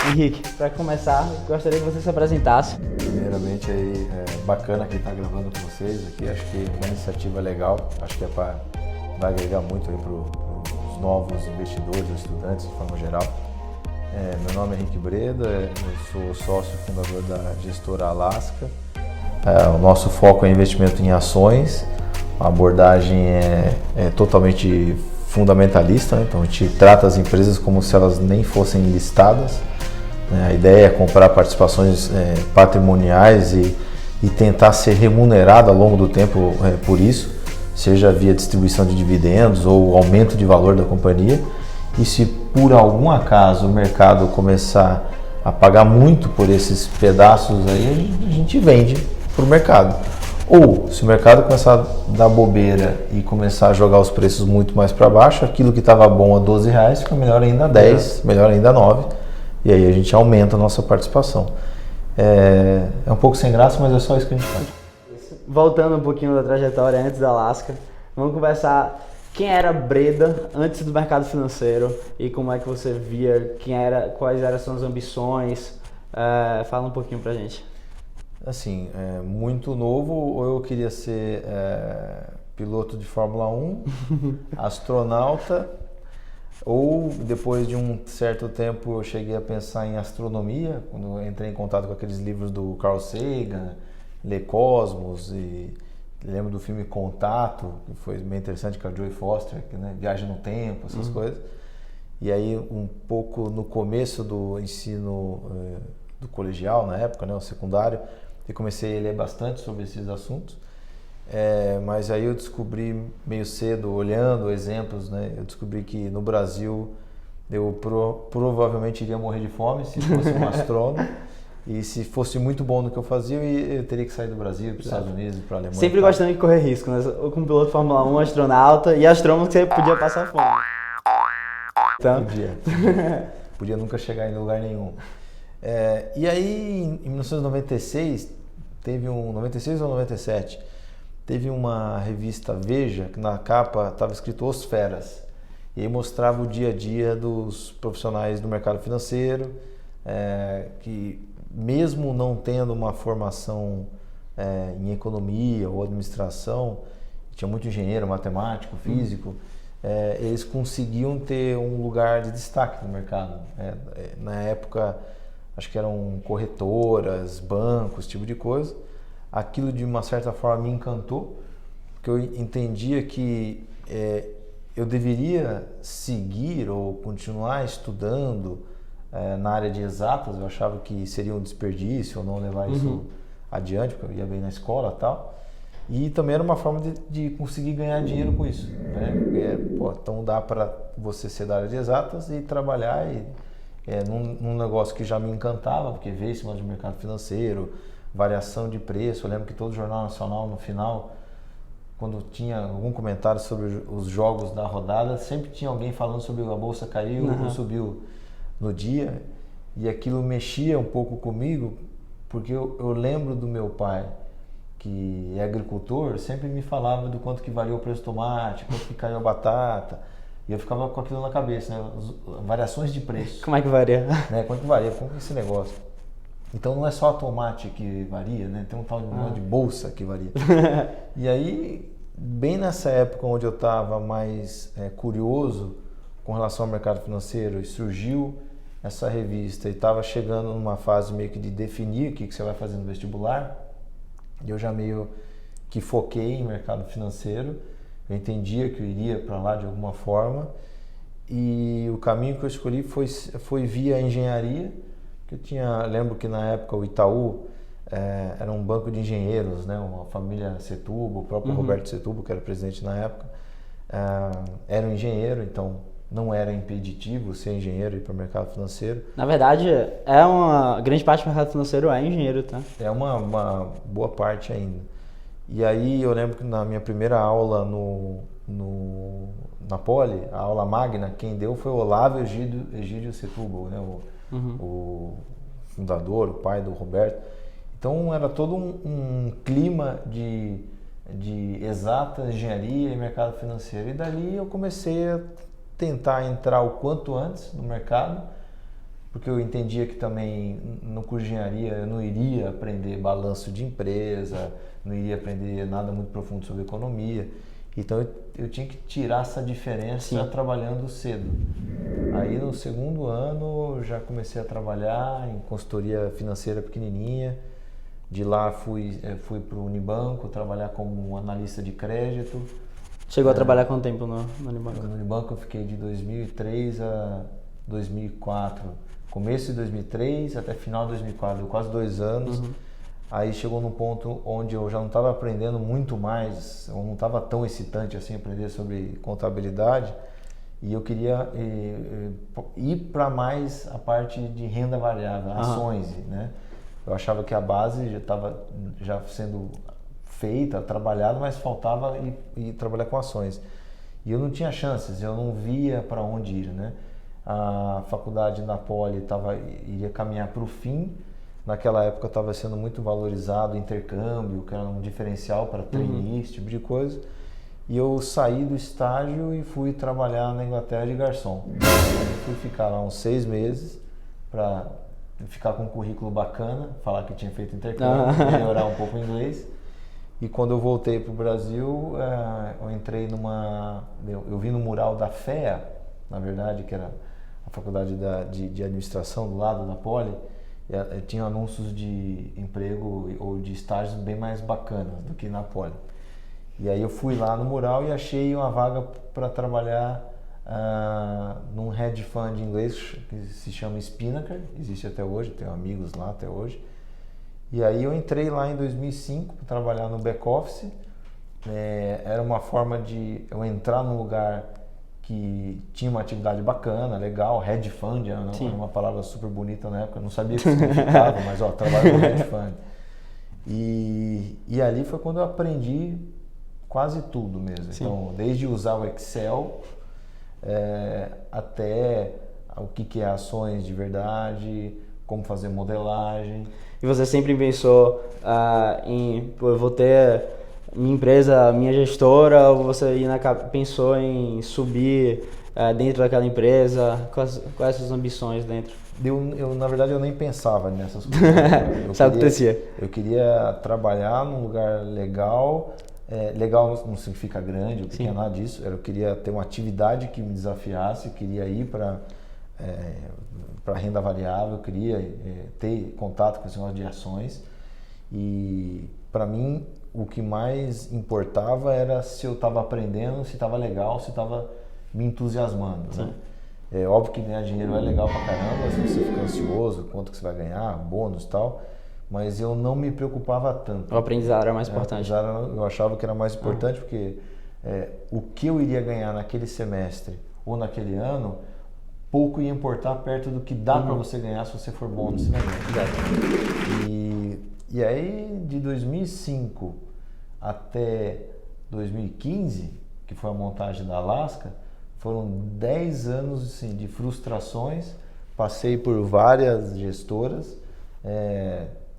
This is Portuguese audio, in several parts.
Henrique, para começar, gostaria que você se apresentasse. Primeiramente, aí, bacana que estar gravando com vocês aqui. Acho que é uma iniciativa legal. Acho que vai agregar muito para os novos investidores, estudantes de forma geral. Meu nome é Henrique Breda, eu sou sócio fundador da gestora Alaska. O nosso foco é investimento em ações. A abordagem é totalmente fundamentalista, né? Então a gente trata as empresas como se elas nem fossem listadas. A ideia é comprar participações patrimoniais e tentar ser remunerado ao longo do tempo por isso, seja via distribuição de dividendos ou aumento de valor da companhia. E se por algum acaso o mercado começar a pagar muito por esses pedaços aí, a gente vende para o mercado. Ou se o mercado começar a dar bobeira e começar a jogar os preços muito mais para baixo, aquilo que estava bom a R$12 fica melhor ainda a 10, melhor ainda a 9, e aí a gente aumenta a nossa participação. É um pouco sem graça, mas é só isso que a gente faz. Voltando um pouquinho da trajetória antes da Alaska, vamos conversar quem era Breda antes do mercado financeiro e como é que você via, quais eram as suas ambições. Fala um pouquinho pra gente. Assim, muito novo, ou eu queria ser piloto de Fórmula 1, astronauta, ou depois de um certo tempo eu cheguei a pensar em astronomia, quando eu entrei em contato com aqueles livros do Carl Sagan, Le Cosmos, e lembro do filme Contato, que foi bem interessante, com a Joy Foster, que, né, viaja no tempo, essas coisas. E aí um pouco no começo do ensino do colegial, na época, né, o secundário, eu comecei a ler bastante sobre esses assuntos, mas aí eu descobri meio cedo, olhando exemplos, né, eu descobri que no Brasil eu provavelmente iria morrer de fome se fosse um astrônomo, e se fosse muito bom no que eu fazia, eu teria que sair do Brasil, para os Estados Unidos, para a Alemanha. Sempre gostando de correr risco, né? Como piloto de Fórmula 1, astronauta e astrônomo, que você podia passar fome. Então... Podia nunca chegar em lugar nenhum. E aí, em 1996, 96 ou 97, teve uma revista Veja, que na capa estava escrito Os Feras, e aí mostrava o dia a dia dos profissionais do mercado financeiro, que mesmo não tendo uma formação em economia ou administração, tinha muito engenheiro, matemático, físico, eles conseguiam ter um lugar de destaque no mercado. Na época, acho que eram corretoras, bancos, esse tipo de coisa. Aquilo de uma certa forma me encantou, porque eu entendia que eu deveria seguir ou continuar estudando na área de exatas. Eu achava que seria um desperdício ou não levar isso adiante, porque eu ia bem na escola e tal. E também era uma forma de conseguir ganhar dinheiro com isso, né? Então dá para você ser da área de exatas e trabalhar num negócio que já me encantava, porque veio em cima de mercado financeiro, variação de preço. Eu lembro que todo Jornal Nacional, no final, quando tinha algum comentário sobre os jogos da rodada, sempre tinha alguém falando sobre a bolsa caiu ou subiu no dia, e aquilo mexia um pouco comigo, porque eu lembro do meu pai, que é agricultor, sempre me falava do quanto que valia o preço do tomate, quanto que caiu a batata, e eu ficava com aquilo na cabeça, né? Variações de preço. Como é que varia? Né? Quanto que varia? Como que é esse negócio? Então não é só tomate que varia, né? Tem um tal de bolsa que varia. E aí, bem nessa época onde eu estava mais curioso com relação ao mercado financeiro, e surgiu essa revista e estava chegando numa fase meio que de definir o que você vai fazer no vestibular, eu já meio que foquei em mercado financeiro. Eu entendia que eu iria para lá de alguma forma, e o caminho que eu escolhi foi via engenharia, que lembro que na época o Itaú era um banco de engenheiros, né? Uma família Setúbal, o próprio Roberto Setúbal, que era presidente na época, era um engenheiro, então não era impeditivo ser engenheiro e ir para o mercado financeiro. Na verdade, uma grande parte do mercado financeiro é engenheiro, tá? É uma boa parte ainda. E aí eu lembro que na minha primeira aula na Poli, a aula magna, quem deu foi o Olavo Egídio Setúbal, né? O fundador, o pai do Roberto. Então era todo um clima de exatas, engenharia e mercado financeiro. E dali eu comecei a tentar entrar o quanto antes no mercado, porque eu entendia que também no curso de engenharia eu não iria aprender balanço de empresa, não iria aprender nada muito profundo sobre economia. Então eu tinha que tirar essa diferença trabalhando cedo. Aí no segundo ano já comecei a trabalhar em consultoria financeira pequenininha. De lá fui para o Unibanco trabalhar como analista de crédito. Chegou a trabalhar quanto tempo no Unibanco? No Unibanco eu fiquei de 2003 a 2004. Começo de 2003 até final de 2004, deu quase 2 anos. Aí chegou num ponto onde eu já não estava aprendendo muito mais, eu não estava tão excitante assim aprender sobre contabilidade, e eu queria ir para mais a parte de renda variável, ações, né? Eu achava que a base já estava sendo feita, trabalhada, mas faltava ir trabalhar com ações. E eu não tinha chances, eu não via para onde ir, né? A faculdade na Poli iria caminhar para o fim. Naquela época estava sendo muito valorizado o intercâmbio, que era um diferencial para trainee, esse tipo de coisa. E eu saí do estágio e fui trabalhar na Inglaterra de garçom. Eu fui ficar lá uns 6 meses para ficar com um currículo bacana, falar que tinha feito intercâmbio, melhorar um pouco o inglês. E quando eu voltei para o Brasil, eu entrei eu vi no mural da FEA, na verdade, que era a faculdade de administração do lado da Poli, tinha anúncios de emprego ou de estágios bem mais bacanas do que na Poli. E aí eu fui lá no mural e achei uma vaga para trabalhar num hedge fund inglês que se chama Spinnaker, existe até hoje, tenho amigos lá até hoje. E aí eu entrei lá em 2005 para trabalhar no back office. Era uma forma de eu entrar num lugar que tinha uma atividade bacana, legal, hedge fund, era uma palavra super bonita na época, eu não sabia o que significava, mas trabalho no hedge fund. E ali foi quando eu aprendi quase tudo mesmo. Então, desde usar o Excel até o que é ações de verdade, como fazer modelagem. E você sempre pensou eu vou ter minha empresa, minha gestora, ou você pensou em subir dentro daquela empresa? Quais as suas ambições dentro? Na verdade, eu nem pensava nessas coisas. Sabe o que acontecia? Eu queria trabalhar num lugar legal. Legal não significa grande, eu queria nada disso. Eu queria ter uma atividade que me desafiasse, queria ir para renda variável, eu queria ter contato com esse negócio de ações. E para mim, o que mais importava era se eu estava aprendendo, se estava legal, se estava me entusiasmando. Né? É óbvio que ganhar dinheiro é legal pra caramba, se você fica ansioso, quanto que você vai ganhar, bônus e tal, mas eu não me preocupava tanto. O aprendizado era mais importante. Eu achava que era mais importante porque o que eu iria ganhar naquele semestre ou naquele ano, pouco ia importar perto do que dá para você ganhar se você for bom nesse negócio. E aí, de 2005 até 2015, que foi a montagem da Alaska, foram 10 anos assim, de frustrações. Passei por várias gestoras,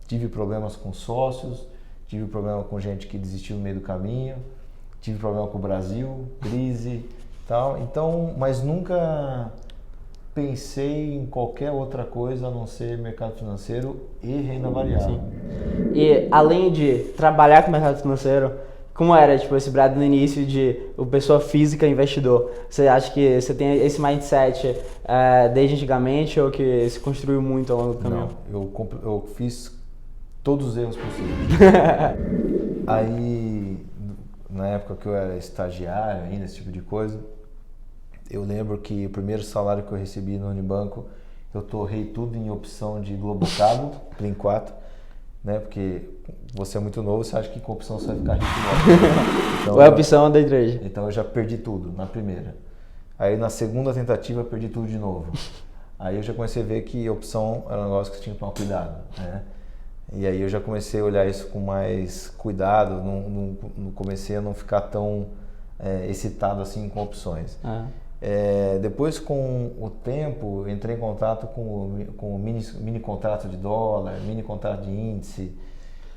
tive problemas com sócios, tive problema com gente que desistiu no meio do caminho, tive problema com o Brasil, crise e tal. Então, mas nunca pensei em qualquer outra coisa a não ser mercado financeiro e renda variável. Sim. E além de trabalhar com o mercado financeiro, como era esse Brad no início de pessoa física investidor? Você acha que você tem esse mindset desde antigamente ou que se construiu muito ao longo do caminho? Não, eu fiz todos os erros possíveis. Aí, na época que eu era estagiário ainda, esse tipo de coisa, eu lembro que o primeiro salário que eu recebi no Unibanco, eu torrei tudo em opção de Globocabo, Plim 4, né? Porque você é muito novo, você acha que com opção você vai ficar rico logo. Então, ou é opção ou day trade? Então eu já perdi tudo na primeira. Aí na segunda tentativa eu perdi tudo de novo. Aí eu já comecei a ver que opção era um negócio que tinha que tomar cuidado, né? E aí eu já comecei a olhar isso com mais cuidado, não comecei a não ficar tão excitado assim com opções. Depois, com o tempo, entrei em contato com o mini contrato de dólar, mini contrato de índice,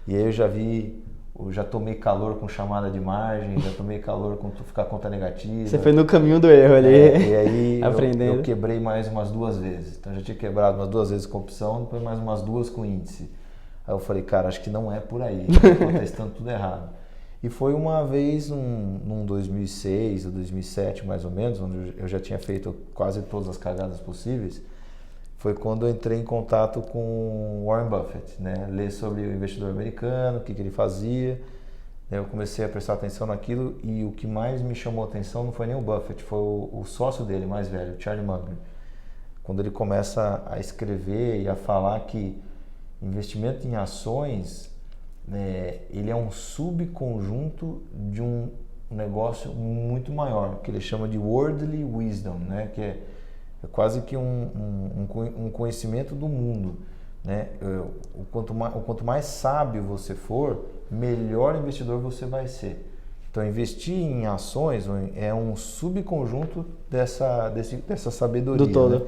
e aí eu já vi eu já tomei calor com chamada de margem, já tomei calor com tu ficar conta negativa. Você foi no caminho do erro ali, e aí aprendendo. eu quebrei mais umas 2 vezes. Então, eu já tinha quebrado umas 2 vezes com opção, depois mais umas 2 com índice. Aí eu falei, cara, acho que não é por aí, eu tô testando tudo errado. E foi uma vez, num 2006 ou 2007 mais ou menos, onde eu já tinha feito quase todas as cagadas possíveis, foi quando eu entrei em contato com Warren Buffett, né? Ler sobre o investidor americano, o que ele fazia. Eu comecei a prestar atenção naquilo e o que mais me chamou a atenção não foi nem o Buffett, foi o sócio dele mais velho, o Charlie Munger. Quando ele começa a escrever e a falar que investimento em ações, né, ele é um subconjunto de um negócio muito maior, que ele chama de worldly wisdom, né, que é quase que um conhecimento do mundo, né? O quanto mais sábio você for, melhor investidor você vai ser. Então, investir em ações é um subconjunto dessa sabedoria. Do todo. Né?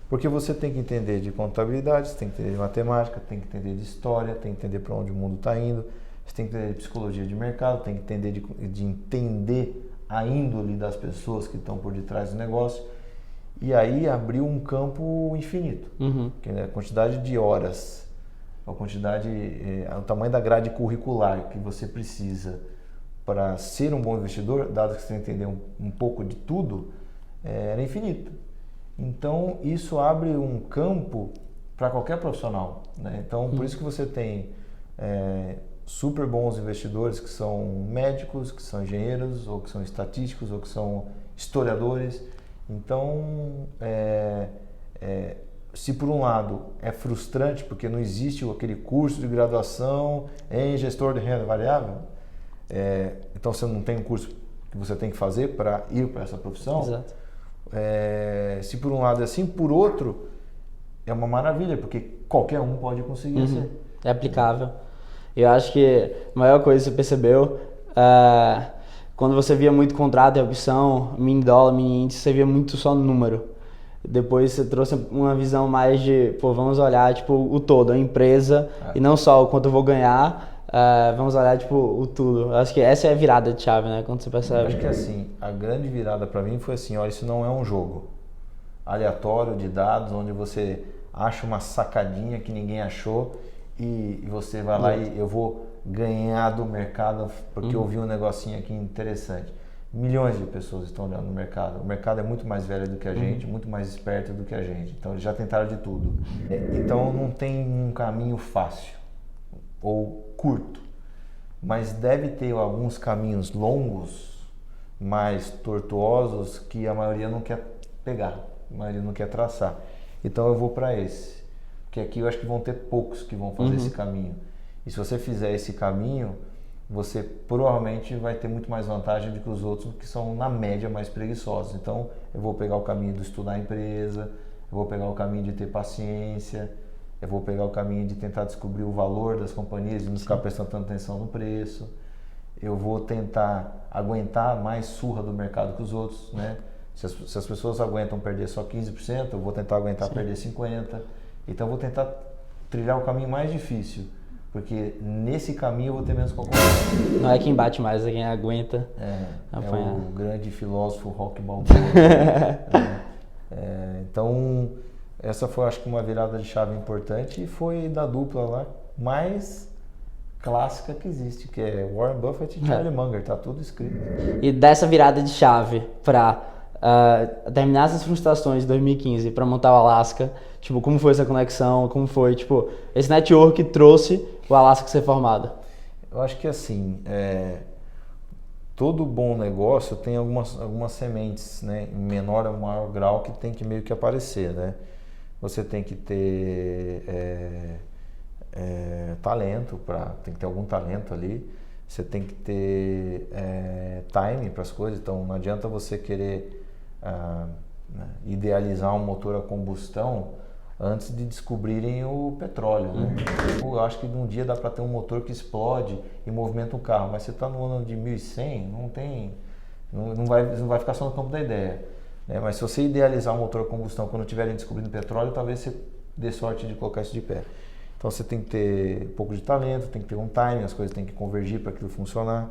Porque você tem que entender de contabilidade, você tem que entender de matemática, tem que entender de história, tem que entender para onde o mundo está indo, você tem que entender de psicologia de mercado, tem que entender de entender a índole das pessoas que estão por detrás do negócio. E aí abriu um campo infinito, que é a quantidade de horas, o tamanho da grade curricular que você precisa para ser um bom investidor, dado que você tem que entender um pouco de tudo, era infinito. Então isso abre um campo para qualquer profissional, né? Então por isso que você tem super bons investidores que são médicos, que são engenheiros, ou que são estatísticos, ou que são historiadores. Então, se por um lado é frustrante porque não existe aquele curso de graduação em gestor de renda variável, então você não tem um curso que você tem que fazer para ir para essa profissão. Exato. Se por um lado é assim, por outro é uma maravilha, porque qualquer um pode conseguir ser. É aplicável. Eu acho que a maior coisa que você percebeu, quando você via muito contrato e opção, mini dólar, mini índice, você via muito só número. Depois você trouxe uma visão mais de, vamos olhar tipo o todo, a empresa, e não só o quanto eu vou ganhar, vamos olhar tipo o tudo. Eu acho que essa é a virada de chave, né? Quando você percebe. Eu acho que assim, a grande virada para mim foi assim, olha, isso não é um jogo aleatório de dados, onde você acha uma sacadinha que ninguém achou e você vai lá e eu vou ganhar do mercado porque eu vi um negocinho aqui interessante. Milhões de pessoas estão olhando no mercado. O mercado é muito mais velho do que a gente, muito mais esperto do que a gente. Então eles já tentaram de tudo. Então não tem um caminho fácil ou curto, mas deve ter alguns caminhos longos, mais tortuosos, que a maioria não quer pegar, a maioria não quer traçar. Então eu vou para esse, porque aqui eu acho que vão ter poucos que vão fazer esse caminho. E se você fizer esse caminho, você provavelmente vai ter muito mais vantagem do que os outros que são, na média, mais preguiçosos. Então, eu vou pegar o caminho de estudar a empresa, eu vou pegar o caminho de ter paciência, eu vou pegar o caminho de tentar descobrir o valor das companhias e não ficar prestando tanta atenção no preço. Eu vou tentar aguentar mais surra do mercado que os outros, né? Se as pessoas aguentam perder só 15%, eu vou tentar aguentar perder 50%. Então, eu vou tentar trilhar o caminho mais difícil. Porque nesse caminho eu vou ter menos concorrência. Não é quem bate mais, é quem aguenta apanhar. É o grande filósofo Rock Balboa. Então, essa foi, acho que, uma virada de chave importante e foi da dupla lá mais clássica que existe, que é Warren Buffett e Charlie Munger, tá tudo escrito. E dessa virada de chave para terminar essas frustrações de 2015 para montar o Alaska, tipo, como foi essa conexão, como foi, tipo, esse network que trouxe o Alaska ser formado? Eu acho que assim, todo bom negócio tem algumas sementes, né, em menor ou maior grau que tem que meio que aparecer, né? Você tem que ter talento, tem que ter algum talento ali. Você tem que ter time para as coisas, então não adianta você querer idealizar um motor a combustão antes de descobrirem o petróleo, né? Eu acho que um dia dá para ter um motor que explode e movimenta um carro, mas você está no ano de 1100, não vai ficar só no campo da ideia, né? Mas se você idealizar um motor a combustão quando estiverem descobrindo petróleo, talvez você dê sorte de colocar isso de pé. Então Então você tem que ter um pouco de talento, tem que ter um timing, as coisas têm que convergir para aquilo funcionar.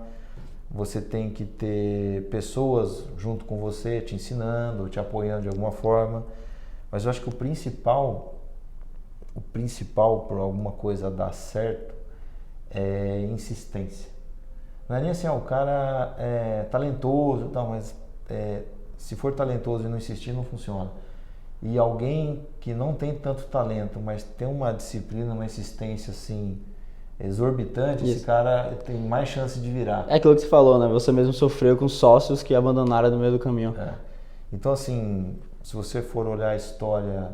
Você tem que ter pessoas junto com você, te ensinando, te apoiando de alguma forma. Mas eu acho que o principal para alguma coisa dar certo é insistência. Não é nem assim, o cara é talentoso e tal, mas se for talentoso e não insistir, não funciona. E alguém que não tem tanto talento, mas tem uma disciplina, uma insistência assim exorbitante, Isso. esse cara tem mais chance de virar. É aquilo que você falou, né? Você mesmo sofreu com sócios que abandonaram no meio do caminho. Então, assim, se você for olhar a história,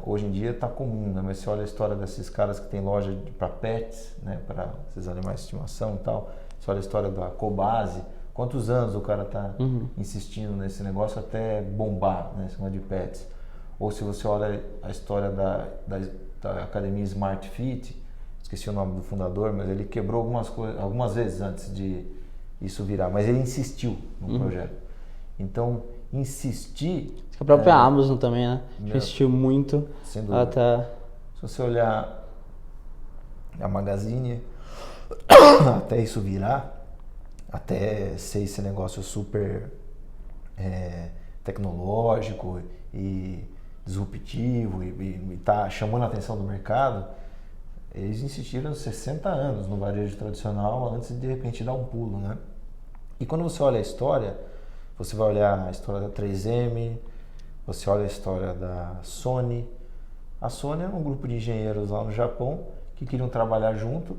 hoje em dia está comum, né? Mas você olha a história desses caras que tem loja para pets, né? Para esses animais de estimação e tal. Você olha a história da Cobase. Quantos anos o cara está insistindo nesse negócio até bombar, né? Esse negócio de pets. Ou se você olha a história da academia Smart Fit, esqueci o nome do fundador, mas ele quebrou algumas vezes antes de isso virar, mas ele insistiu no projeto. Então, insistir... A própria Amazon também, né? Insistiu muito. Sem dúvida. Até... Se você olhar a Magazine, até isso virar, até ser esse negócio super tecnológico e disruptivo e tá chamando a atenção do mercado, eles insistiram 60 anos no varejo tradicional antes de repente dar um pulo, né? E quando você olha a história, você vai olhar a história da 3M, você olha a história da Sony. A Sony era um grupo de engenheiros lá no Japão que queriam trabalhar junto,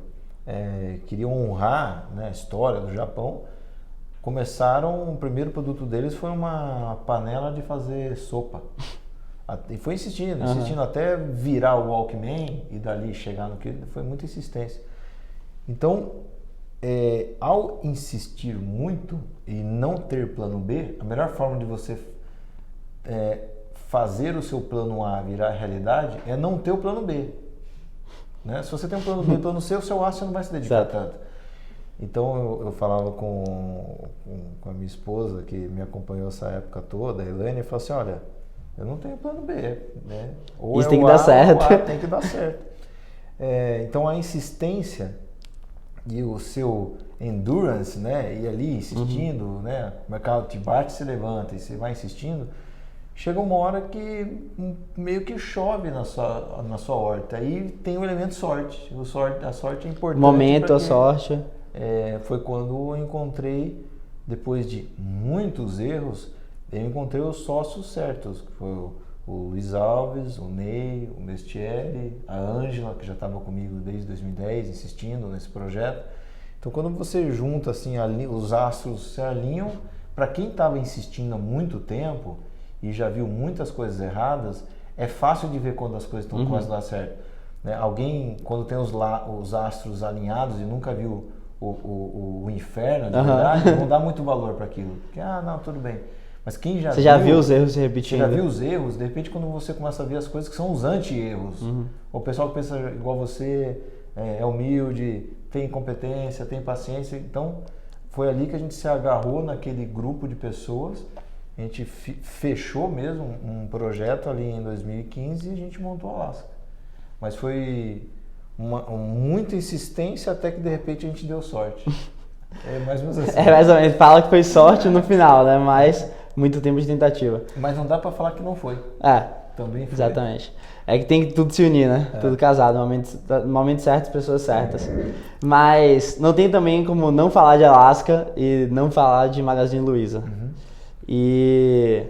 queriam honrar, né, a história do Japão. O primeiro produto deles foi uma panela de fazer sopa. E foi insistindo até virar o Walkman e dali chegar no que foi muita insistência. Então, ao insistir muito e não ter plano B, a melhor forma de você fazer o seu plano A virar realidade é não ter o plano B. Né? Se você tem um plano B, plano C, o seu A você não vai se dedicar tanto. Então eu falava com a minha esposa, que me acompanhou essa época toda, a Elaine, e falou assim, olha, eu não tenho plano B, né? Ou isso tem que dar certo. Ou A tem que dar certo. Então a insistência e o seu endurance, né? Ir ali insistindo, né? O mercado te bate, se levanta e você vai insistindo, chega uma hora que meio que chove na sua horta. Aí tem o elemento sorte. A sorte é importante. Momento, a sorte. Foi quando eu encontrei, depois de muitos erros, eu encontrei os sócios certos, que foi o Luiz Alves, o Ney, o Mestieri, a Ângela, que já estava comigo desde 2010, insistindo nesse projeto. Então, quando você junta assim, os astros se alinham, para quem estava insistindo há muito tempo e já viu muitas coisas erradas, é fácil de ver quando as coisas estão quase dar certo. Né? Alguém, quando tem os astros alinhados e nunca viu o inferno, de verdade, não dá muito valor para aquilo. Porque, não, tudo bem. Mas quem já viu os erros se repetindo. Você já viu os erros, de repente quando você começa a ver as coisas que são os anti-erros. O pessoal que pensa igual você, é humilde, tem competência, tem paciência. Então, foi ali que a gente se agarrou naquele grupo de pessoas. A gente fechou mesmo um projeto ali em 2015 e a gente montou a Alaska. Mas foi muita insistência até que de repente a gente deu sorte. Mais ou menos assim. Mais ou menos. Fala que foi sorte no final, né? Mas muito tempo de tentativa. Mas não dá pra falar que não foi. Também foi. Exatamente. É que tem que tudo se unir, né? Tudo casado, no momento certo, pessoas certas. Mas não tem também como não falar de Alaska e não falar de Magazine Luiza. E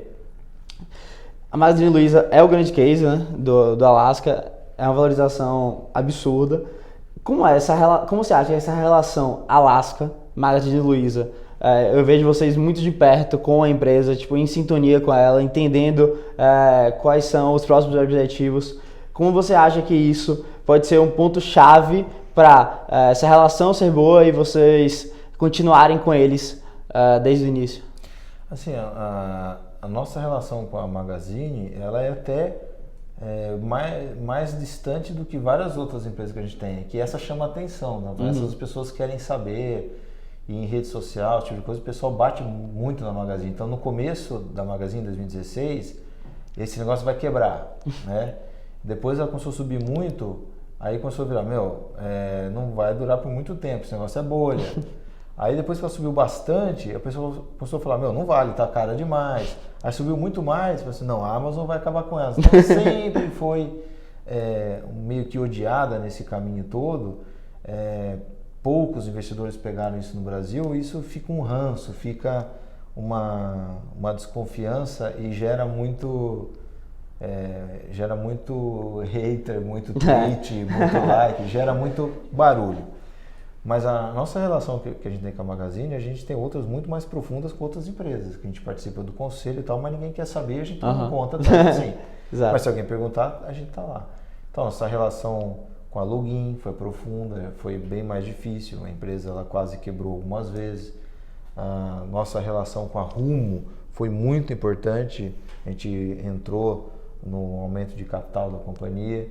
a Magazine Luiza é o grande case, né, do Alaska. É uma valorização absurda. Como você acha essa relação Alaska, Magazine Luiza? Eu vejo vocês muito de perto com a empresa, tipo, em sintonia com ela, entendendo quais são os próximos objetivos. Como você acha que isso pode ser um ponto-chave para essa relação ser boa e vocês continuarem com eles desde o início? Assim, a nossa relação com a Magazine, ela é até mais distante do que várias outras empresas que a gente tem, que essa chama atenção, né? Essas pessoas querem saber, e em rede social, esse tipo de coisa, o pessoal bate muito na Magazine. Então, no começo da Magazine, em 2016, esse negócio vai quebrar, né? Depois ela começou a subir muito, Aí começou a virar, não vai durar por muito tempo, esse negócio é bolha. Aí depois que ela subiu bastante, a pessoa começou a falar, não vale, tá cara demais. Aí subiu muito mais, falou assim, não, a Amazon vai acabar com elas. Então sempre foi meio que odiada nesse caminho todo. Poucos investidores pegaram isso no Brasil, e isso fica um ranço, fica uma desconfiança e gera muito hater, muito tweet, muito like, gera muito barulho. Mas a nossa relação que a gente tem com a Magazine, a gente tem outras muito mais profundas com outras empresas, que a gente participa do conselho e tal, mas ninguém quer saber, a gente não conta tanto assim. Mas se alguém perguntar, a gente tá lá. Então, nossa relação com a Login foi profunda, foi bem mais difícil, a empresa ela quase quebrou algumas vezes. A nossa relação com a Rumo foi muito importante, a gente entrou no aumento de capital da companhia.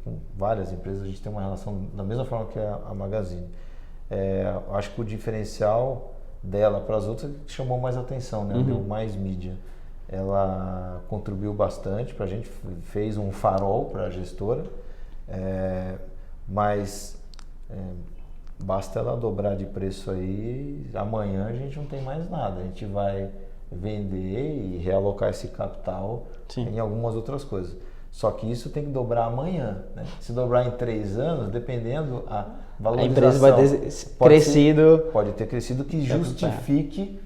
Com várias empresas a gente tem uma relação da mesma forma que a Magazine. Acho que o diferencial dela para as outras chamou mais atenção, né? Deu mais mídia. Ela contribuiu bastante para a gente, fez um farol para a gestora, mas basta ela dobrar de preço aí, amanhã a gente não tem mais nada, a gente vai vender e realocar esse capital em algumas outras coisas. Só que isso tem que dobrar amanhã, né? Se dobrar em 3 anos, dependendo a valorização, a empresa vai ter pode ter crescido que justifique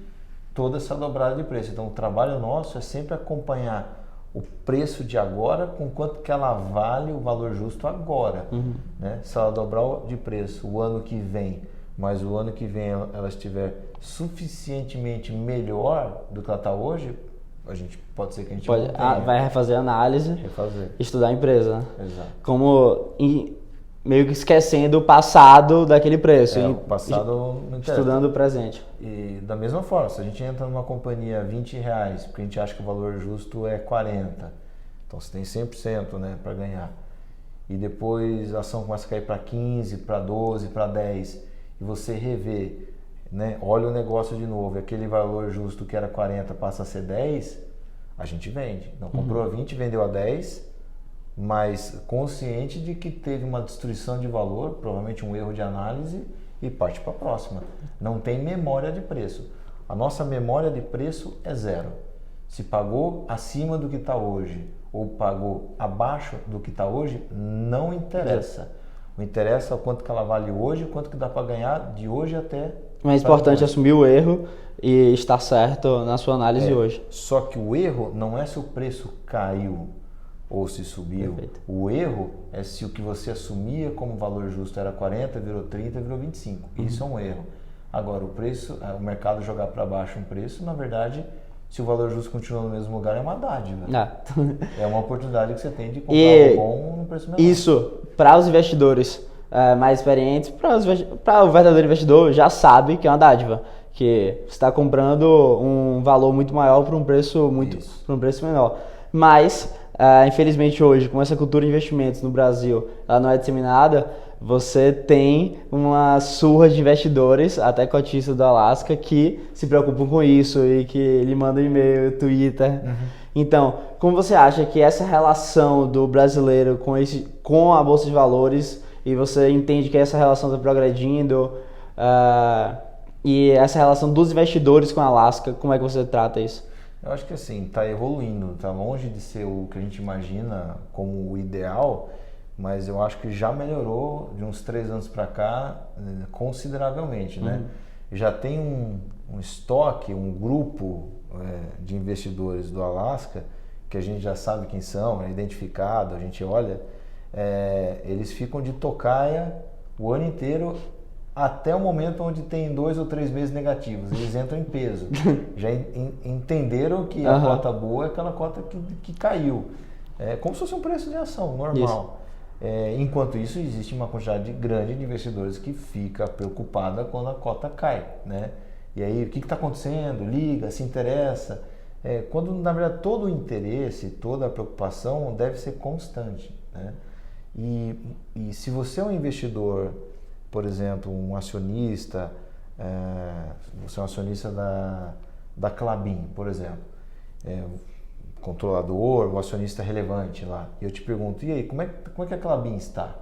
toda essa dobrada de preço. Então o trabalho nosso é sempre acompanhar o preço de agora com quanto que ela vale o valor justo agora, né? Se ela dobrar de preço o ano que vem, mas o ano que vem ela estiver suficientemente melhor do que ela está hoje, pode ser que a gente vai refazer a análise, estudar a empresa, né? Exato. Como meio que esquecendo o passado daquele preço, o passado não interessa. Estudando o presente. E da mesma forma, se a gente entra numa companhia R$20, porque a gente acha que o valor justo é 40, então você tem 100%, né, para ganhar, e depois a ação começa a cair para 15, para 12, para 10, e você revê, né, olha o negócio de novo, aquele valor justo que era 40 passa a ser 10, a gente vende. Não comprou a 20, vendeu a 10, mas consciente de que teve uma destruição de valor, provavelmente um erro de análise, e parte para a próxima. Não tem memória de preço. A nossa memória de preço é 0. Se pagou acima do que está hoje ou pagou abaixo do que está hoje, não interessa. O interessa é o quanto que ela vale hoje, o quanto que dá para ganhar de hoje até... Mas é importante assumir o erro e estar certo na sua análise hoje. Só que o erro não é se o preço caiu ou se subiu. Perfeito. O erro é se o que você assumia como valor justo era 40, virou 30, virou 25. Isso é um erro. Agora, o mercado jogar para baixo um preço, na verdade, se o valor justo continua no mesmo lugar, é uma dádiva. É uma oportunidade que você tem de comprar bom no preço menor. Isso, para os investidores mais experientes, para o verdadeiro investidor, já sabe que é uma dádiva. Que você está comprando um valor muito maior por um preço menor. Mas, infelizmente hoje, com essa cultura de investimentos no Brasil, ela não é disseminada, você tem uma surra de investidores, até cotistas do Alasca, que se preocupam com isso e que lhe mandam e-mail, Twitter. Então, como você acha que essa relação do brasileiro com a Bolsa de Valores, e você entende que essa relação está progredindo, e essa relação dos investidores com a Alasca, como é que você trata isso? Eu acho que assim, está evoluindo, está longe de ser o que a gente imagina como o ideal, mas eu acho que já melhorou de uns 3 anos para cá consideravelmente, né? Já tem um estoque, um grupo de investidores do Alasca, que a gente já sabe quem são, é identificado, a gente olha, eles ficam de tocaia o ano inteiro até o momento onde tem 2 ou 3 meses negativos, eles entram em peso. Já entenderam que a cota boa é aquela cota que caiu. É como se fosse um preço de ação normal. Enquanto isso, existe uma quantidade grande de investidores que fica preocupada quando a cota cai, né? E aí, o que está acontecendo? Liga, se interessa. Quando, na verdade, todo o interesse, toda a preocupação deve ser constante, né? E se você é um investidor, por exemplo, um acionista, você é um acionista da Klabin, por exemplo, controlador, o acionista relevante lá, e eu te pergunto, e aí, como é que a Klabin está?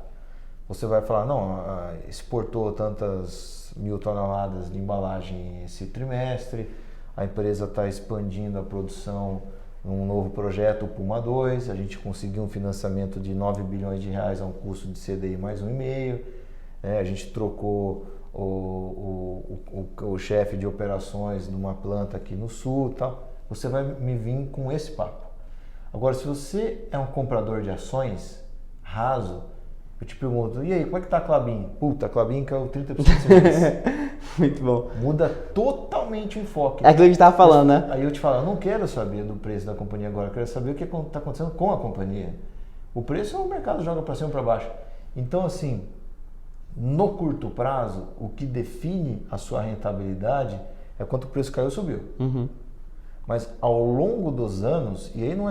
Você vai falar, não, exportou tantas 1.000 toneladas de embalagem esse trimestre, a empresa está expandindo a produção num novo projeto, o Puma 2, a gente conseguiu um financiamento de 9 bilhões de reais a um custo de CDI mais 1,5, a gente trocou o chefe de operações de uma planta aqui no sul e tal. Você vai me vir com esse papo. Agora, se você é um comprador de ações raso, eu te pergunto, e aí, como é que tá a Klabin? Puta, a Klabin caiu 30% esse mês. Muito bom. Muda totalmente o enfoque. É aquilo que a gente estava falando, né? Aí eu te falo, eu não quero saber do preço da companhia agora, eu quero saber o que está acontecendo com a companhia. O preço o mercado joga para cima ou para baixo. Então, assim, no curto prazo, o que define a sua rentabilidade é quanto o preço caiu ou subiu. Uhum. Mas ao longo dos anos, e aí não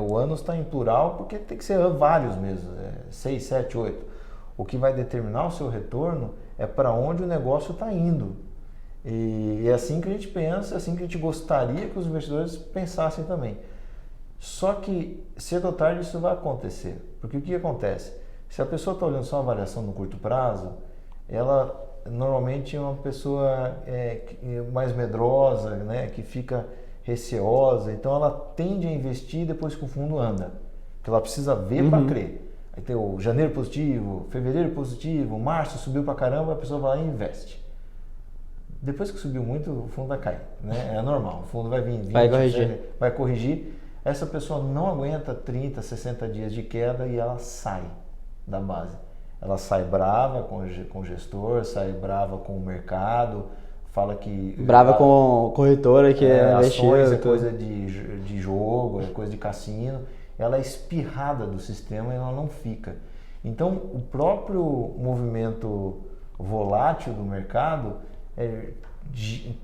o anos está em plural porque tem que ser vários mesmo, 6, 7, 8. O que vai determinar o seu retorno é para onde o negócio está indo. E é assim que a gente pensa, é assim que a gente gostaria que os investidores pensassem também. Só que cedo ou tarde isso vai acontecer. Porque o que acontece? Se a pessoa está olhando só a variação no curto prazo, ela normalmente é uma pessoa mais medrosa, né, que fica receosa, então ela tende a investir depois que o fundo anda, porque ela precisa ver para crer. Aí tem o janeiro positivo, fevereiro positivo, março subiu para caramba, a pessoa vai lá e investe. Depois que subiu muito, o fundo vai cair, né? É normal, o fundo vai vir, vai corrigir. Essa pessoa não aguenta 30, 60 dias de queda e ela sai da base. Ela sai brava com o gestor, sai brava com o mercado, fala que... Brava com a corretora que ações é coisa de jogo, é coisa de cassino. Ela é espirrada do sistema e ela não fica. Então, o próprio movimento volátil do mercado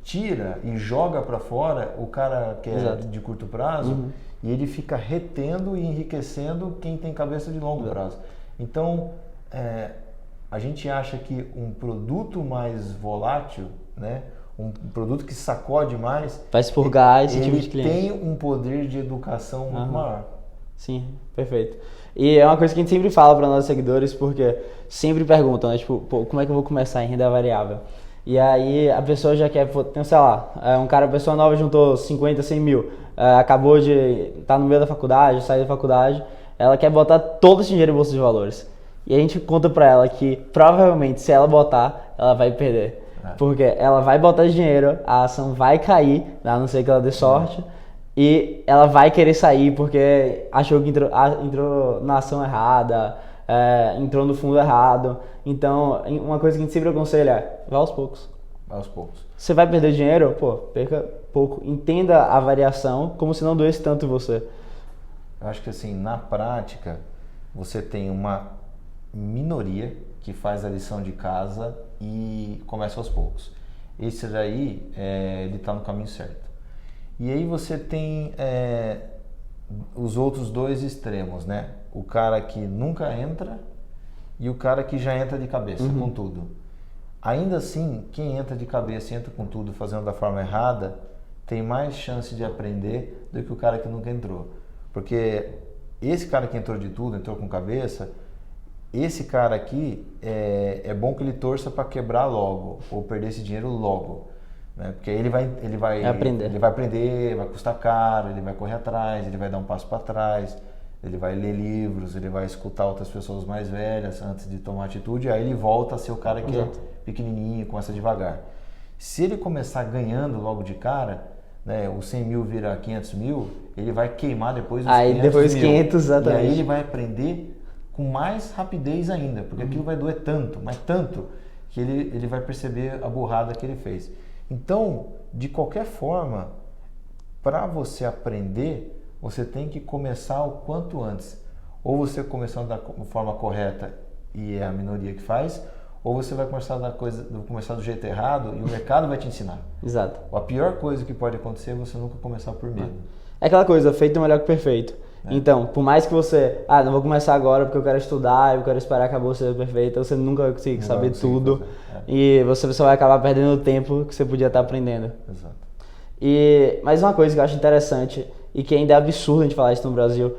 tira e joga para fora o cara que é de curto prazo e ele fica retendo e enriquecendo quem tem cabeça de longo prazo. Então, a gente acha que um produto mais volátil, né, um produto que sacode mais, vai expurgar esse tipo de cliente. Tem um poder de educação muito maior. Sim, perfeito. E é uma coisa que a gente sempre fala para nossos seguidores, porque sempre perguntam, né, tipo, pô, como é que eu vou começar em renda variável? E aí a pessoa já quer, sei lá, pessoa nova juntou 50, 100 mil, acabou de estar no meio da faculdade, sair da faculdade, ela quer botar todo esse dinheiro em bolsa de valores. E a gente conta pra ela que provavelmente se ela botar, ela vai perder. Porque ela vai botar dinheiro, a ação vai cair, a não ser que ela dê sorte, e ela vai querer sair porque achou que entrou na ação errada, entrou no fundo errado. Então, uma coisa que a gente sempre aconselha é, vá aos poucos. Vá aos poucos. Você vai perder dinheiro? Pô, perca pouco. Entenda a variação como se não doesse tanto em você. Eu acho que assim, na prática, você tem uma minoria que faz a lição de casa e começa aos poucos. Esse daí, ele está no caminho certo. E aí você tem os outros dois extremos, né? O cara que nunca entra e o cara que já entra de cabeça com tudo. Ainda assim, quem entra de cabeça e entra com tudo fazendo da forma errada, tem mais chance de aprender do que o cara que nunca entrou. Porque esse cara que entrou de tudo, entrou com cabeça, esse cara aqui é bom que ele torça para quebrar logo ou perder esse dinheiro logo, né? Porque aí ele vai aprender, vai custar caro, ele vai correr atrás, ele vai dar um passo para trás, ele vai ler livros, ele vai escutar outras pessoas mais velhas antes de tomar atitude, aí ele volta a ser o cara que é pequenininho, começa devagar. Se ele começar ganhando logo de cara, né, o 100 mil vira 500 mil, ele vai queimar depois os 500 mil. 500, exatamente. E aí ele vai aprender com mais rapidez ainda, porque aquilo vai doer tanto, mas tanto, que ele vai perceber a burrada que ele fez. Então, de qualquer forma, para você aprender, você tem que começar o quanto antes. Ou você começando da forma correta e é a minoria que faz, ou você vai começar do jeito errado e o mercado vai te ensinar. Exato. A pior coisa que pode acontecer é você nunca começar por medo. É aquela coisa, feito é melhor que perfeito. Então, por mais que você, não vou começar agora porque eu quero estudar, eu quero esperar que a bolsa seja perfeita, você nunca vai conseguir saber tudo e você só vai acabar perdendo o tempo que você podia estar aprendendo. Exato. Mas uma coisa que eu acho interessante, e que ainda é absurdo a gente falar isso no Brasil,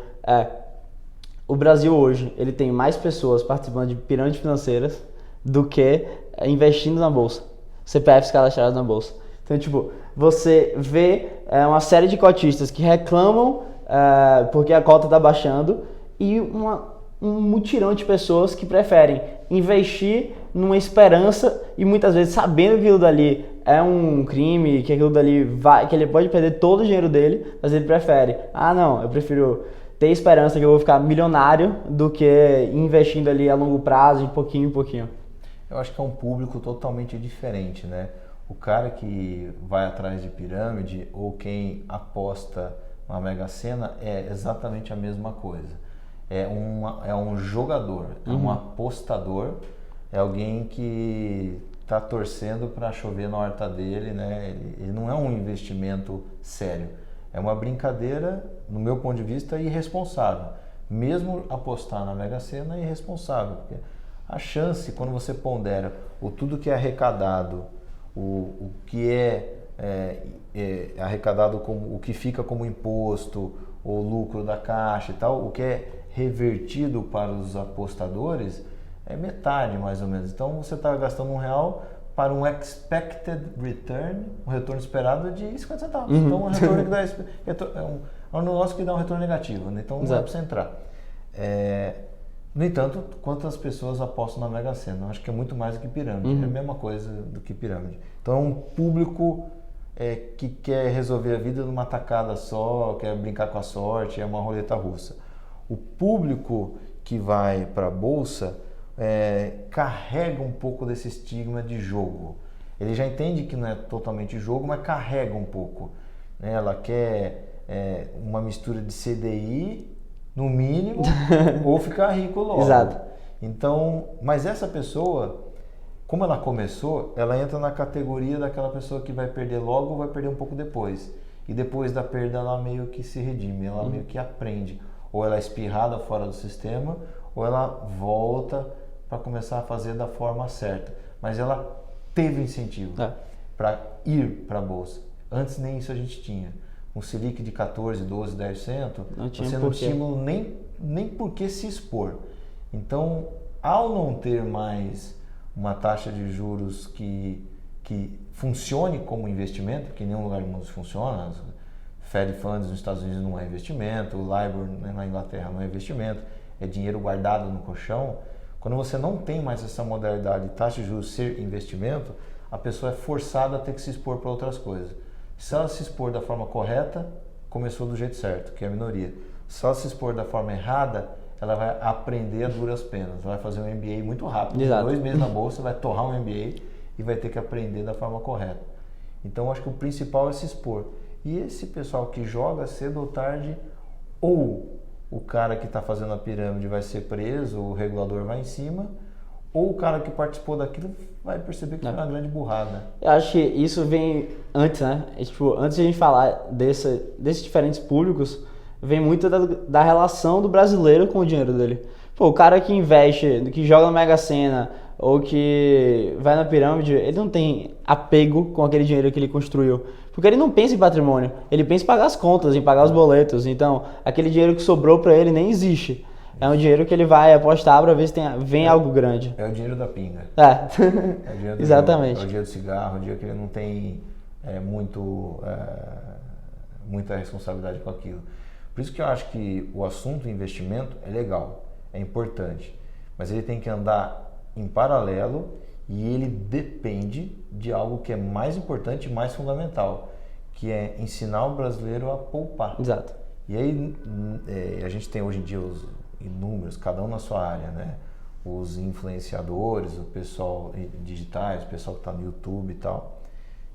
o Brasil hoje, ele tem mais pessoas participando de pirâmides financeiras do que investindo na bolsa. CPFs cadastrados na bolsa. Então, tipo, você vê uma série de cotistas que reclamam porque a cota está baixando e um mutirão de pessoas que preferem investir numa esperança e muitas vezes sabendo que aquilo dali é um crime, que aquilo dali que ele pode perder todo o dinheiro dele, mas ele prefere, não, eu prefiro ter esperança que eu vou ficar milionário do que investindo ali a longo prazo, de pouquinho em pouquinho. Eu acho que é um público totalmente diferente, né? O cara que vai atrás de pirâmide ou quem aposta na Mega Sena é exatamente a mesma coisa. É um jogador, é um apostador, é alguém que está torcendo para chover na horta dele, né? Ele não é um investimento sério. É uma brincadeira, no meu ponto de vista, irresponsável. Mesmo apostar na Mega Sena é irresponsável. Porque a chance, quando você pondera tudo que é arrecadado, o que é arrecadado, como o que fica como imposto, o lucro da caixa e tal, o que é revertido para os apostadores é metade mais ou menos. Então você está gastando R$1 para um expected return, um retorno esperado de 50 centavos. Então um retorno que dá é um negócio que dá um retorno negativo, né? Então não dá para você entrar. No entanto, quantas pessoas apostam na Mega Sena? Eu acho que é muito mais do que pirâmide. É a mesma coisa do que pirâmide. Então é um público que quer resolver a vida numa tacada só, quer brincar com a sorte, é uma roleta russa. O público que vai para a bolsa carrega um pouco desse estigma de jogo. Ele já entende que não é totalmente jogo, mas carrega um pouco, né? Ela quer uma mistura de CDI, no mínimo, ou ficar rico logo. Exato. Então, mas essa pessoa, como ela começou, ela entra na categoria daquela pessoa que vai perder logo ou vai perder um pouco depois. E depois da perda ela meio que se redime, ela meio que aprende. Ou ela é espirrada fora do sistema, ou ela volta para começar a fazer da forma certa. Mas ela teve incentivo para ir para a bolsa. Antes nem isso a gente tinha. Um Selic de 14, 12, 10%, você não tinha nem por que se expor. Então, ao não ter mais uma taxa de juros que funcione como investimento, que em nenhum lugar do mundo funciona, Fed Funds nos Estados Unidos não é investimento, o LIBOR na Inglaterra não é investimento, é dinheiro guardado no colchão. Quando você não tem mais essa modalidade de taxa de juros ser investimento, a pessoa é forçada a ter que se expor para outras coisas. Se ela se expor da forma correta, começou do jeito certo, que é a minoria. Se ela se expor da forma errada, ela vai aprender a duras penas. Ela vai fazer um MBA muito rápido. Exato. 2 meses na bolsa, vai torrar um MBA e vai ter que aprender da forma correta. Então, acho que o principal é se expor. E esse pessoal que joga cedo ou tarde, ou o cara que está fazendo a pirâmide vai ser preso, o regulador vai em cima, ou o cara que participou daquilo vai perceber que foi uma grande burrada. Eu acho que isso vem antes, né? Antes de a gente falar desses diferentes públicos, vem muito da relação do brasileiro com o dinheiro dele. O cara que investe, que joga na Mega Sena ou que vai na pirâmide, ele não tem apego com aquele dinheiro que ele construiu. Porque ele não pensa em patrimônio, ele pensa em pagar as contas, em pagar os boletos. Então, aquele dinheiro que sobrou para ele nem existe. É um dinheiro que ele vai apostar para ver se vem algo grande. É o dinheiro da pinga. É o dinheiro do exatamente. Jogo, é o dinheiro do cigarro, é o dinheiro que ele não tem muita responsabilidade com aquilo. Por isso que eu acho que o assunto investimento é legal, é importante, mas ele tem que andar em paralelo e ele depende de algo que é mais importante e mais fundamental, que é ensinar o brasileiro a poupar. Exato. E aí a gente tem hoje em dia os inúmeros, cada um na sua área, né? Os influenciadores, o pessoal digitais, o pessoal que está no YouTube e tal.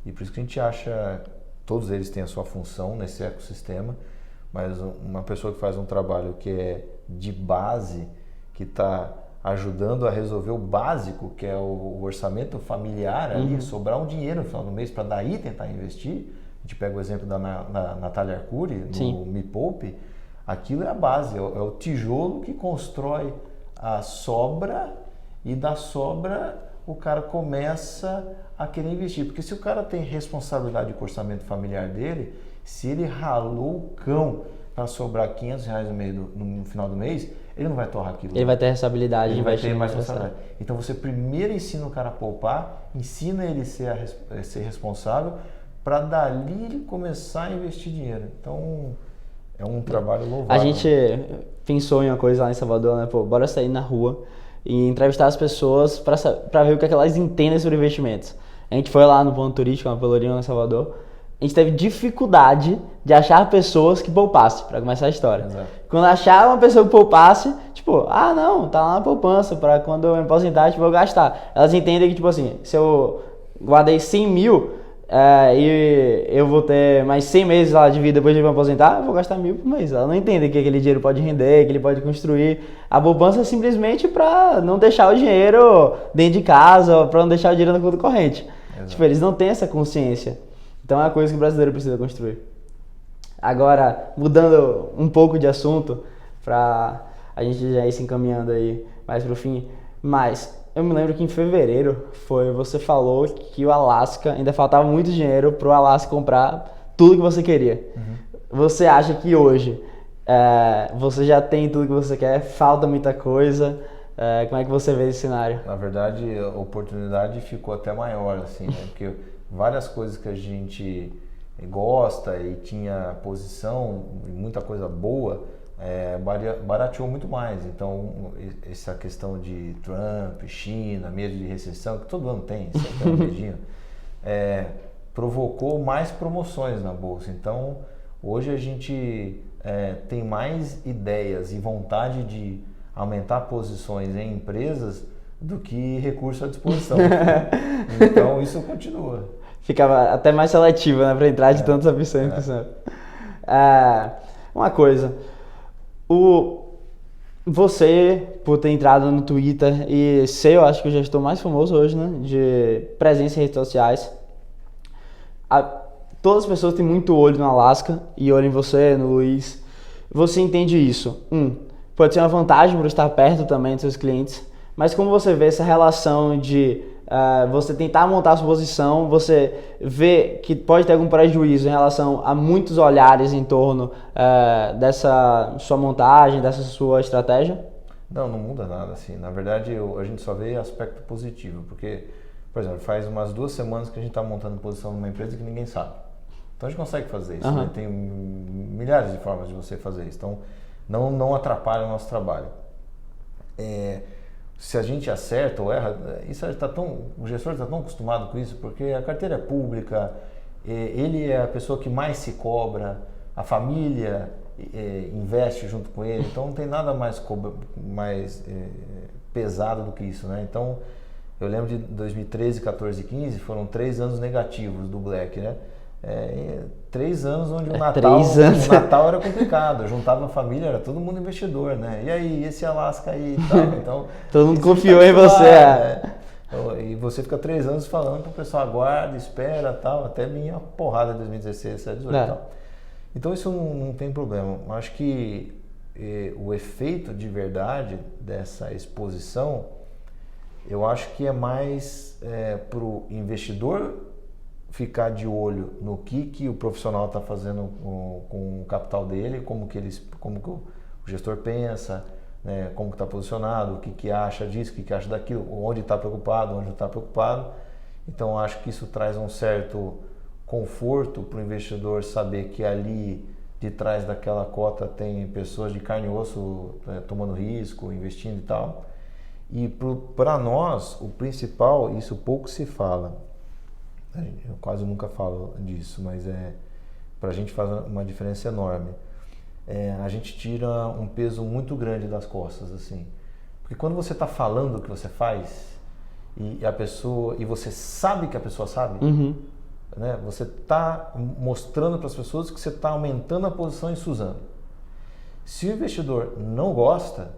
E por isso que a gente acha, todos eles têm a sua função nesse ecossistema, mas uma pessoa que faz um trabalho que é de base, que está ajudando a resolver o básico, que é o orçamento familiar ali, sobrar um dinheiro no final do mês para daí tentar investir. A gente pega o exemplo da Natália Arcuri, do Me Poupe. Aquilo é a base, é o tijolo que constrói a sobra, e da sobra o cara começa a querer investir. Porque se o cara tem responsabilidade com o orçamento familiar dele, Se ele ralou o cão para sobrar R$500 no final do mês, ele não vai torrar aquilo. Ele vai ter responsabilidade. Ele vai ter mais responsabilidade. Então você primeiro ensina o cara a poupar, ensina ele a ser responsável, para dali ele começar a investir dinheiro. Então é um trabalho louvável. A gente pensou em uma coisa lá em Salvador, né? Pô, bora sair na rua e entrevistar as pessoas para ver o que é que elas entendem sobre investimentos. A gente foi lá no ponto turístico, na Pelourinho, em Salvador. A gente teve dificuldade de achar pessoas que poupassem, para começar a história. Exato. Quando achar uma pessoa que poupasse, tipo, não, tá lá na poupança, para quando eu me aposentar, tipo, eu gastar. Elas entendem que, tipo assim, se eu guardei 100 mil e eu vou ter mais 100 meses lá de vida depois de me aposentar, eu vou gastar 1.000 por mês. Ela não entende que aquele dinheiro pode render, que ele pode construir. A poupança é simplesmente para não deixar o dinheiro dentro de casa, para não deixar o dinheiro na conta corrente. Exato. Tipo, eles não têm essa consciência. Então é uma coisa que o brasileiro precisa construir. Agora, mudando um pouco de assunto, pra a gente já ir se encaminhando aí mais pro fim, mas eu me lembro que em fevereiro você falou que o Alasca, ainda faltava muito dinheiro pro Alasca comprar tudo que você queria. Uhum. Você acha que hoje você já tem tudo que você quer, falta muita coisa? Como é que você vê esse cenário? Na verdade, a oportunidade ficou até maior, assim, né? Porque várias coisas que a gente gosta e tinha posição, muita coisa boa, barateou muito mais. Então, essa questão de Trump, China, medo de recessão, que todo ano tem, sempre tem um medinho, provocou mais promoções na bolsa. Então, hoje a gente tem mais ideias e vontade de aumentar posições em empresas do que recurso à disposição. Então, isso continua. Ficava até mais seletiva, né, para entrar de tantas opções que são. Uma coisa, você, por ter entrado no Twitter e ser, eu acho que o gestor mais famoso hoje, né, de presença em redes sociais, todas as pessoas têm muito olho no Alasca e olho em você, no Luiz. Você entende isso? Pode ser uma vantagem por estar perto também dos seus clientes, mas como você vê essa relação de você tentar montar a sua posição, você vê que pode ter algum prejuízo em relação a muitos olhares em torno dessa sua montagem, dessa sua estratégia? Não muda nada, assim. Na verdade, a gente só vê aspecto positivo, porque, por exemplo, faz umas 2 semanas que a gente está montando posição numa empresa que ninguém sabe. Então a gente consegue fazer isso, né? Tem milhares de formas de você fazer isso. Então não atrapalha o nosso trabalho. Se a gente acerta ou erra, o gestor está tão acostumado com isso, porque a carteira é pública, ele é a pessoa que mais se cobra, a família investe junto com ele, então não tem nada mais pesado do que isso, né? Então, eu lembro de 2013, 14 e 15, foram 3 anos negativos do Black, né? 3 anos onde o Natal era complicado, eu juntava a família, era todo mundo investidor, né? E aí, esse Alasca aí e tal, então... todo mundo confiou em você, né? E você fica 3 anos falando para o pessoal, aguarda, espera, tal, até vinha uma porrada em 2016, 2018 e tal. Então isso não tem problema. Eu acho que o efeito de verdade dessa exposição, eu acho que é mais para o investidor ficar de olho no que o profissional está fazendo com o capital dele, como que o gestor pensa, né, como que está posicionado, o que acha disso, o que acha daquilo, onde está preocupado, onde não está preocupado. Então acho que isso traz um certo conforto para o investidor saber que ali de trás daquela cota tem pessoas de carne e osso tomando risco, investindo e tal. E para nós, o principal, isso pouco se fala, eu quase nunca falo disso, mas para a gente faz uma diferença enorme. A gente tira um peso muito grande das costas, assim, porque quando você está falando o que você faz e você sabe que a pessoa sabe, né, você está mostrando para as pessoas que você está aumentando a posição em Suzano. Se o investidor não gosta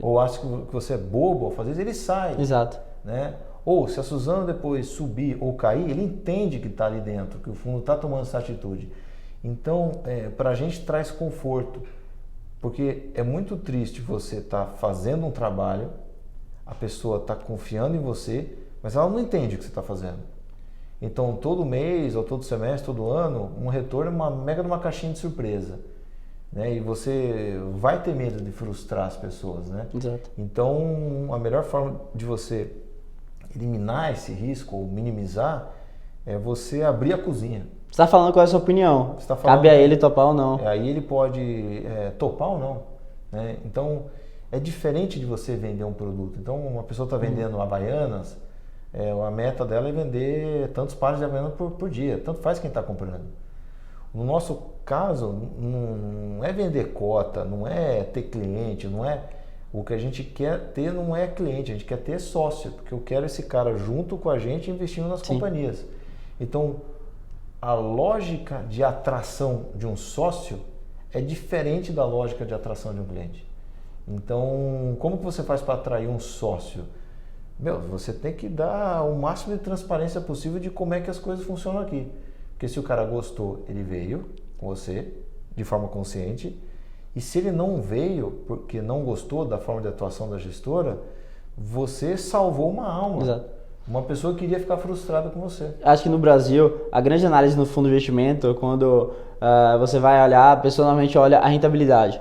ou acha que você é bobo ao fazer isso, ele sai. Exato. Né? Ou se a Suzano depois subir ou cair, ele entende que está ali dentro, que o fundo está tomando essa atitude. Então, para a gente traz conforto, porque é muito triste você estar fazendo um trabalho, a pessoa está confiando em você, mas ela não entende o que você está fazendo. Então, todo mês, ou todo semestre, todo ano, um retorno é uma mega de uma caixinha de surpresa. Né? E você vai ter medo de frustrar as pessoas, né? Exato. Então, a melhor forma de você eliminar esse risco ou minimizar é você abrir a cozinha. Você está falando qual é a sua opinião? Você tá falando, cabe a ele topar ou não. Aí ele pode topar ou não. Né? Então, é diferente de você vender um produto. Então, uma pessoa está vendendo Havaianas, a meta dela é vender tantos pares de Havaianas por dia. Tanto faz quem está comprando. No nosso caso, não é vender cota, não é ter cliente, não é... O que a gente quer ter não é cliente, a gente quer ter sócio, porque eu quero esse cara junto com a gente investindo nas companhias. Então, a lógica de atração de um sócio é diferente da lógica de atração de um cliente. Então, como que você faz para atrair um sócio? Você tem que dar o máximo de transparência possível de como é que as coisas funcionam aqui. Porque se o cara gostou, ele veio com você, de forma consciente. E se ele não veio porque não gostou da forma de atuação da gestora, você salvou uma alma. Exato. Uma pessoa que iria ficar frustrada com você. Acho que no Brasil, a grande análise no fundo de investimento, quando você vai olhar, a pessoa normalmente olha a rentabilidade.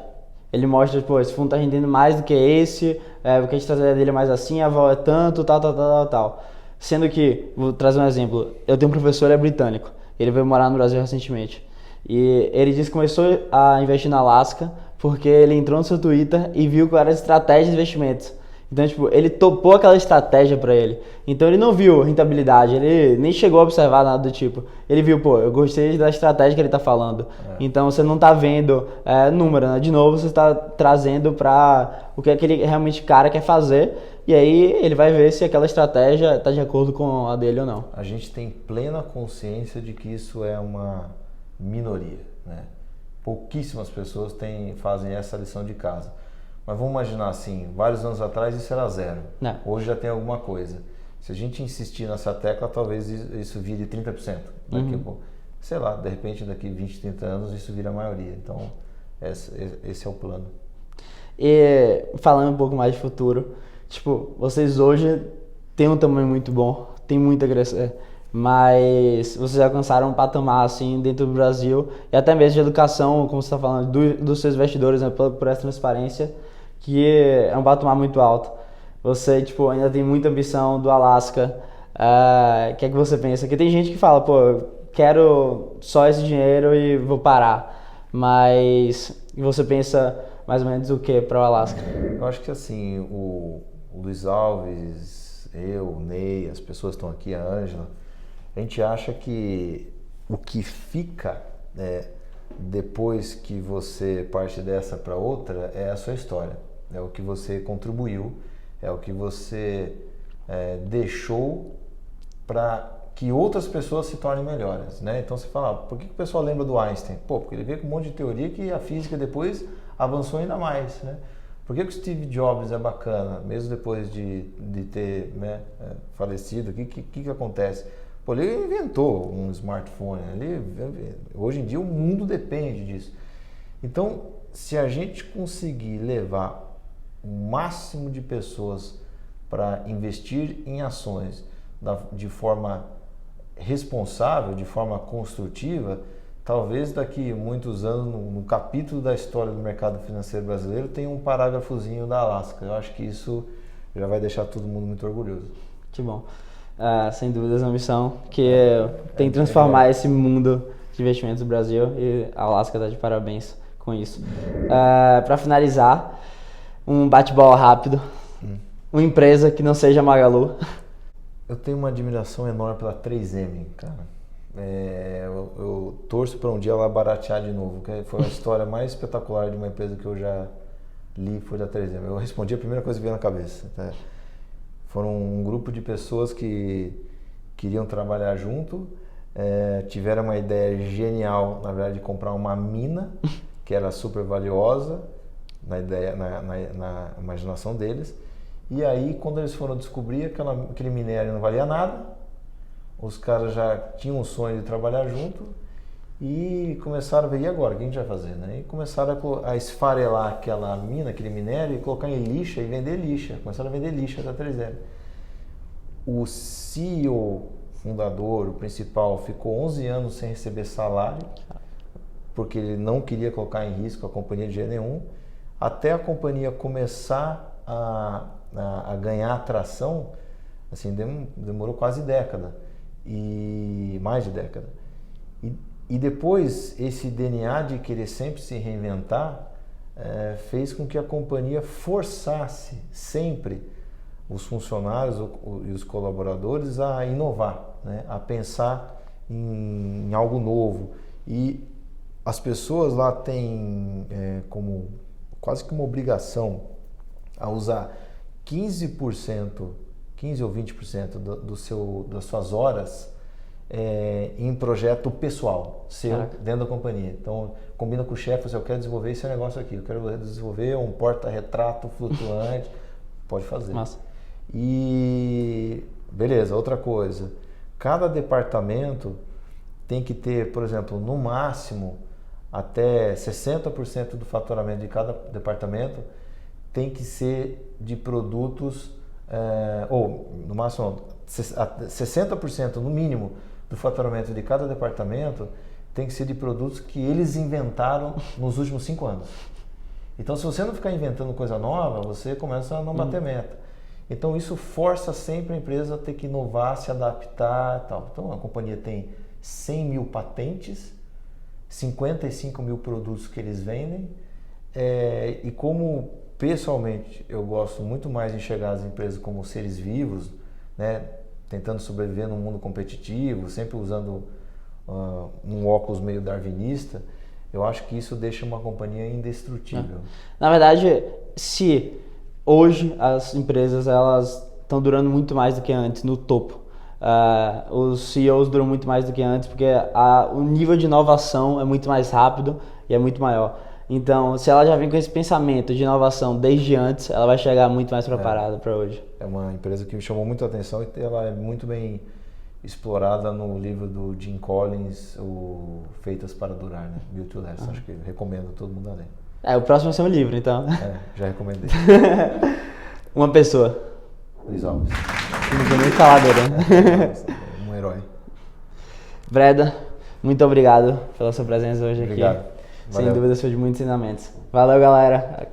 Ele mostra, pô, esse fundo está rendendo mais do que esse, porque a estratégia dele é mais assim, a avó é tanto, tal. Sendo que, vou trazer um exemplo, eu tenho um professor, ele é britânico, ele veio morar no Brasil recentemente. E ele disse que começou a investir na Alaska porque ele entrou no seu Twitter e viu qual era a estratégia de investimentos. Então, tipo, ele topou aquela estratégia para ele. Então, ele não viu rentabilidade, ele nem chegou a observar nada do tipo. Ele viu, pô, eu gostei da estratégia que ele tá falando. Então, você não tá vendo número, né? De novo, você está trazendo para o que aquele realmente cara quer fazer. E aí, ele vai ver se aquela estratégia está de acordo com a dele ou não. A gente tem plena consciência de que isso é uma minoria, né? Pouquíssimas pessoas fazem essa lição de casa. Mas vamos imaginar assim, vários anos atrás isso era zero. Não. Hoje já tem alguma coisa. Se a gente insistir nessa tecla, talvez isso vire 30%. Daqui, sei lá, de repente daqui 20, 30 anos isso vira a maioria. Então, esse é o plano. E falando um pouco mais de futuro, tipo, vocês hoje têm um tamanho muito bom, tem muito a crescer, mas vocês alcançaram um patamar assim dentro do Brasil e até mesmo de educação, como você está falando, dos seus investidores, né, por essa transparência, que é um patamar muito alto. Você, tipo, ainda tem muita ambição do Alaska. O que é que você pensa? Porque tem gente que fala, pô, eu quero só esse dinheiro e vou parar. Mas você pensa mais ou menos o que para o Alaska? Eu acho que assim, o Luiz Alves, eu, o Ney, as pessoas que estão aqui, a Ângela, a gente acha que o que fica depois que você parte dessa para outra é a sua história. É o que você contribuiu, é o que você deixou para que outras pessoas se tornem melhores, né? Então você fala, por que o pessoal lembra do Einstein? Pô, porque ele veio com um monte de teoria que a física depois avançou ainda mais, né? Por que o Steve Jobs é bacana, mesmo depois de ter falecido? O que acontece? Pô, ele inventou um smartphone, hoje em dia o mundo depende disso. Então, se a gente conseguir levar o máximo de pessoas para investir em ações de forma responsável, de forma construtiva, talvez daqui a muitos anos, no capítulo da história do mercado financeiro brasileiro, tenha um parágrafozinho da Alaska. Eu acho que isso já vai deixar todo mundo muito orgulhoso. Que bom. Sem dúvidas, a missão que tem que transformar esse mundo de investimentos do Brasil, e a Alaska está de parabéns com isso. Para finalizar, um bate-bola rápido. Uma empresa que não seja Magalu. Eu tenho uma admiração enorme pela 3M, cara. Eu torço para um dia ela baratear de novo, que foi a história mais espetacular de uma empresa que eu já li, foi da 3M. Eu respondi a primeira coisa que veio na cabeça. Foram um grupo de pessoas que queriam trabalhar junto, tiveram uma ideia genial, na verdade, de comprar uma mina, que era super valiosa, na imaginação deles. E aí, quando eles foram descobrir que aquele minério não valia nada, os caras já tinham um sonho de trabalhar junto e começaram a ver, e agora, o que a gente vai fazer? Né? E começaram a esfarelar aquela mina, aquele minério, e colocar em lixa e vender lixa. Começaram a vender lixa da 3M. O CEO fundador, o principal, ficou 11 anos sem receber salário, porque ele não queria colocar em risco a companhia de jeito nenhum, até a companhia começar a ganhar atração, assim, demorou quase década, e mais de década. E depois, esse DNA de querer sempre se reinventar, fez com que a companhia forçasse sempre os funcionários e os colaboradores a inovar, né? A pensar em algo novo. E as pessoas lá têm como quase que uma obrigação a usar 15% 15 ou 20% das suas horas em projeto pessoal, seu, dentro da companhia. Então, combina com o chefe, eu quero desenvolver esse negócio aqui, eu quero desenvolver um porta-retrato flutuante, pode fazer. Nossa. E, beleza, outra coisa, cada departamento tem que ter, por exemplo, no máximo, até 60% do faturamento de cada departamento tem que ser de produtos, ou no máximo 60% no mínimo do faturamento de cada departamento tem que ser de produtos que eles inventaram nos últimos 5 anos. Então, se você não ficar inventando coisa nova, você começa a não bater meta. Então, isso força sempre a empresa a ter que inovar, se adaptar e tal. Então, a companhia tem 100 mil patentes, 55 mil produtos que eles vendem, e como pessoalmente eu gosto muito mais de enxergar as empresas como seres vivos, né, tentando sobreviver num mundo competitivo, sempre usando um óculos meio darwinista, eu acho que isso deixa uma companhia indestrutível. Na verdade, se hoje as empresas elas estão durando muito mais do que antes no topo, os CEOs duram muito mais do que antes porque o nível de inovação é muito mais rápido e é muito maior. Então, se ela já vem com esse pensamento de inovação desde antes, ela vai chegar muito mais preparada para hoje. É uma empresa que me chamou muito a atenção e ela é muito bem explorada no livro do Jim Collins, o Feitas para Durar, né? Built to Last. Acho que recomendo todo mundo a ler. O próximo vai ser um livro, então. Já recomendei. Uma pessoa. Luiz Alves. Não vou nem falar dele, né? Um herói. Breda, muito obrigado pela sua presença hoje aqui. Obrigado. Sem dúvida, foi de muitos ensinamentos. Valeu, galera.